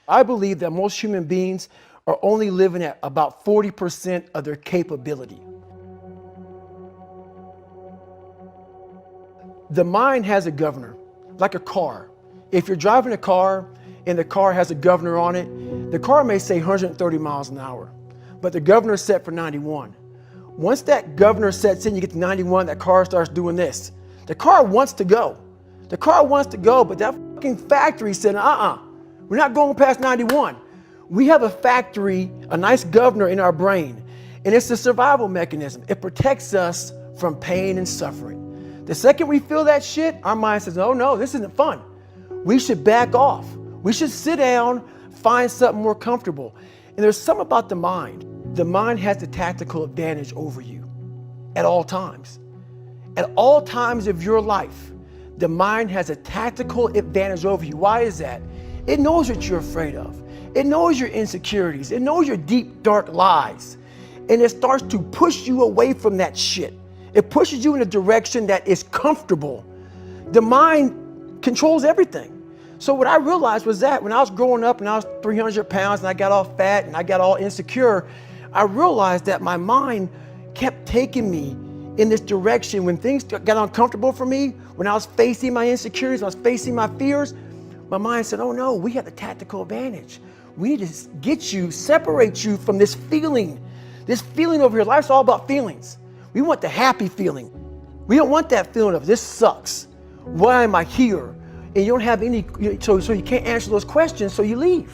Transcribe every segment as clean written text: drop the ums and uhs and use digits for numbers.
I believe that most human beings are only living at about 40% of their capability. The mind has a governor, like a car. If you're driving a car and the car has a governor on it, the car may say 130 miles an hour, but the governor is set for 91. Once that governor sets in, you get to 91, that car starts doing this. The car wants to go. The car wants to go, but that fucking factory said, we're not going past 91. We have a factory, a nice governor in our brain, and it's a survival mechanism. It protects us from pain and suffering. The second we feel that shit, our mind says, oh no, this isn't fun. We should back off. We should sit down, find something more comfortable. And there's something about the mind. The mind has the tactical advantage over you at all times. At all times of your life, the mind has a tactical advantage over you. Why is that? It knows what you're afraid of. It knows your insecurities. It knows your deep, dark lies. And it starts to push you away from that shit. It pushes you in a direction that is comfortable. The mind controls everything. So what I realized was that when I was growing up and I was 300 pounds and I got all fat and I got all insecure, I realized that my mind kept taking me in this direction. When things got uncomfortable for me, when I was facing my insecurities, I was facing my fears, my mind said, oh no, we have the tactical advantage. We need to get you, separate you from this feeling over here. Life's all about feelings. We want the happy feeling. We don't want that feeling of this sucks. Why am I here? And you don't have any, so you can't answer those questions, so you leave.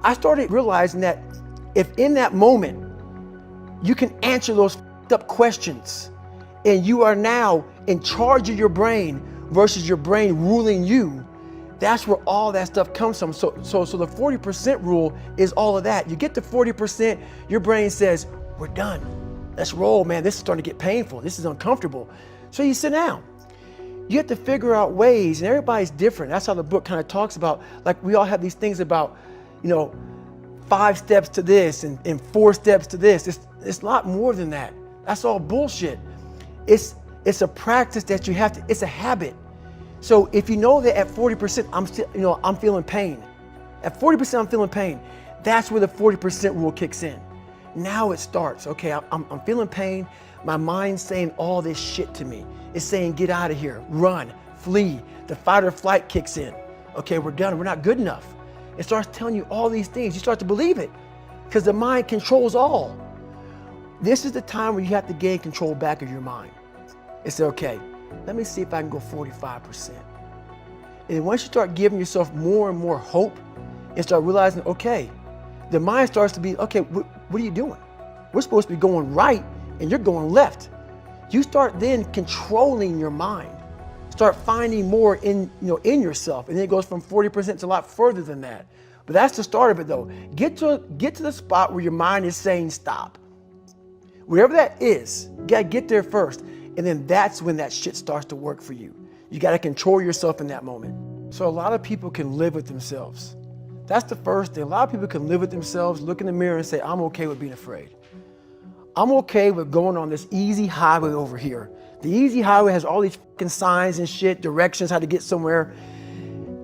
I started realizing that if in that moment you can answer those up questions and you are now in charge of your brain versus your brain ruling you, that's where all that stuff comes from. So the 40% rule is all of that. You get to 40%, your brain says, we're done. Let's roll, man. This is starting to get painful. This is uncomfortable. So you sit down. You have to figure out ways, and everybody's different. That's how the book kind of talks about, like we all have these things about, 5 steps to this and 4 steps to this. It's a lot more than that. That's all bullshit. It's a practice that you have to, it's a habit. So if you know that at 40%, I'm feeling pain. At 40%, I'm feeling pain. That's where the 40% rule kicks in. Now it starts. Okay, I'm feeling pain. My mind's saying all this shit to me. It's saying, get out of here, run, flee. The fight or flight kicks in. Okay, we're done. We're not good enough. It starts telling you all these things. You start to believe it because the mind controls all. This is the time where you have to gain control back of your mind. It's okay, let me see if I can go 45%. And once you start giving yourself more and more hope and start realizing, okay, the mind starts to be, okay, what are you doing? We're supposed to be going right and you're going left. You start then controlling your mind. Start finding more in yourself. And then it goes from 40% to a lot further than that. But that's the start of it though. Get to the spot where your mind is saying stop. Wherever that is, you gotta get there first. And then that's when that shit starts to work for you. You gotta control yourself in that moment. So a lot of people can live with themselves. That's the first thing. A lot of people can live with themselves, look in the mirror and say, I'm okay with being afraid. I'm okay with going on this easy highway over here. The easy highway has all these fucking signs and shit, directions, how to get somewhere.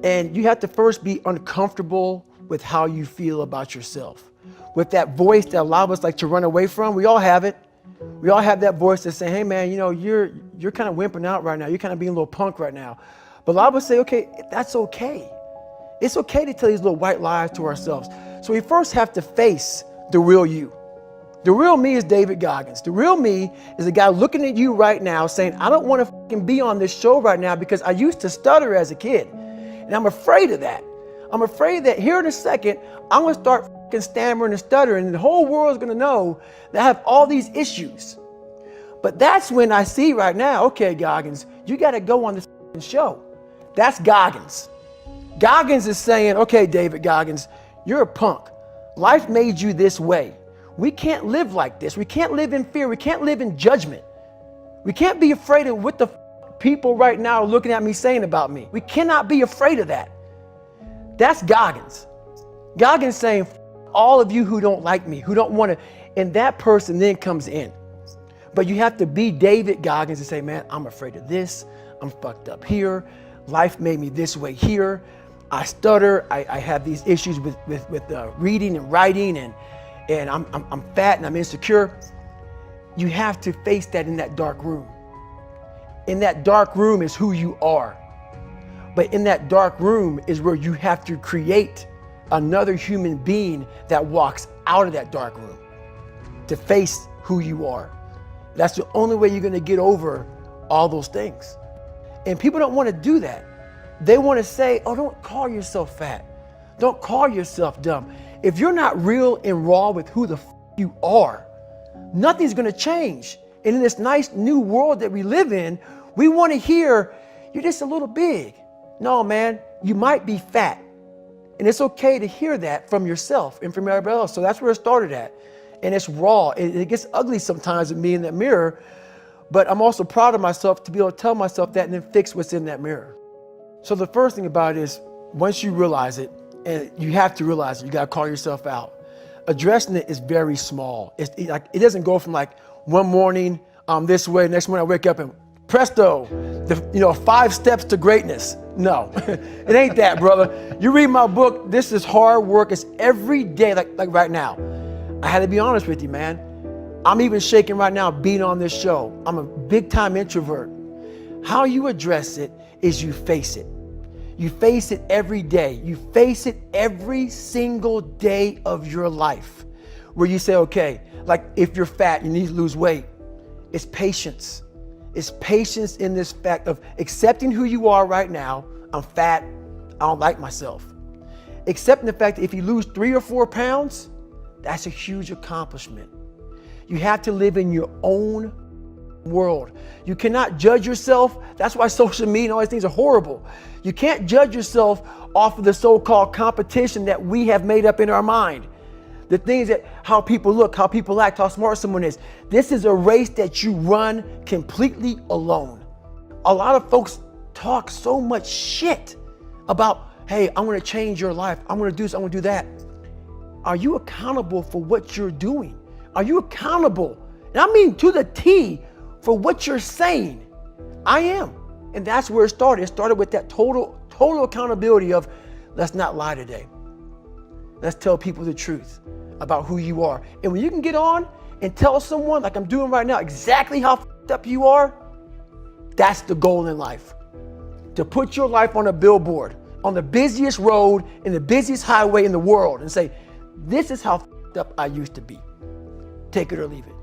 And you have to first be uncomfortable with how you feel about yourself. With that voice that a lot of us like to run away from, we all have it. We all have that voice that's saying, hey man, you're kind of wimping out right now. You're kind of being a little punk right now. But a lot of us say, okay, that's okay. It's okay to tell these little white lies to ourselves. So we first have to face the real you. The real me is David Goggins. The real me is a guy looking at you right now saying, I don't want to fucking be on this show right now because I used to stutter as a kid. And I'm afraid of that. I'm afraid that here in a second, I'm going to start fucking stammering and stuttering and the whole world's going to know that I have all these issues. But that's when I see right now, okay, Goggins, you got to go on this fucking show. That's Goggins. Goggins is saying, okay, David Goggins, you're a punk. Life made you this way. We can't live like this. We can't live in fear. We can't live in judgment. We can't be afraid of what the people right now are looking at me saying about me. We cannot be afraid of that. That's Goggins. Goggins saying, all of you who don't like me, who don't want to, and that person then comes in. But you have to be David Goggins and say, man, I'm afraid of this. I'm fucked up here. Life made me this way here. I stutter. I have these issues with reading and writing, and I'm fat and I'm insecure. You have to face that in that dark room. In that dark room is who you are. But in that dark room is where you have to create another human being that walks out of that dark room to face who you are. That's the only way you're gonna get over all those things. And people don't wanna do that. They wanna say, oh, don't call yourself fat. Don't call yourself dumb. If you're not real and raw with who the you are, nothing's gonna change. And in this nice new world that we live in, we wanna hear, you're just a little big. No, man, you might be fat. And it's okay to hear that from yourself and from everybody else. So that's where it started at. And it's raw. It gets ugly sometimes with me in that mirror, but I'm also proud of myself to be able to tell myself that and then fix what's in that mirror. So the first thing about it is, once you realize it, and you have to realize it, you gotta call yourself out. Addressing it is very small. It doesn't go from like one morning I'm this way, next morning I wake up and presto, 5 steps to greatness. No, it ain't that, brother. You read my book, this is hard work. It's every day, like right now. I had to be honest with you, man. I'm even shaking right now being on this show. I'm a big time introvert. How you address it is you face it. You face it every day. You face it every single day of your life where you say, okay, like if you're fat, you need to lose weight. It's patience. It's patience in this fact of accepting who you are right now. I'm fat, I don't like myself. Accepting the fact that if you lose 3 or 4 pounds, that's a huge accomplishment. You have to live in your own world. You cannot judge yourself. That's why social media and all these things are horrible. You can't judge yourself off of the so-called competition that we have made up in our mind. The things that, how people look, how people act, how smart someone is. This is a race that you run completely alone. A lot of folks talk so much shit about, hey, I'm gonna change your life. I'm gonna do this, I'm gonna do that. Are you accountable for what you're doing? Are you accountable? And I mean to the T for what you're saying. I am. And that's where it started. It started with that total accountability of, let's not lie today. Let's tell people the truth about who you are. And when you can get on and tell someone, like I'm doing right now, exactly how f***ed up you are, that's the goal in life. To put your life on a billboard, on the busiest road, in the busiest highway in the world, and say, this is how f***ed up I used to be. Take it or leave it.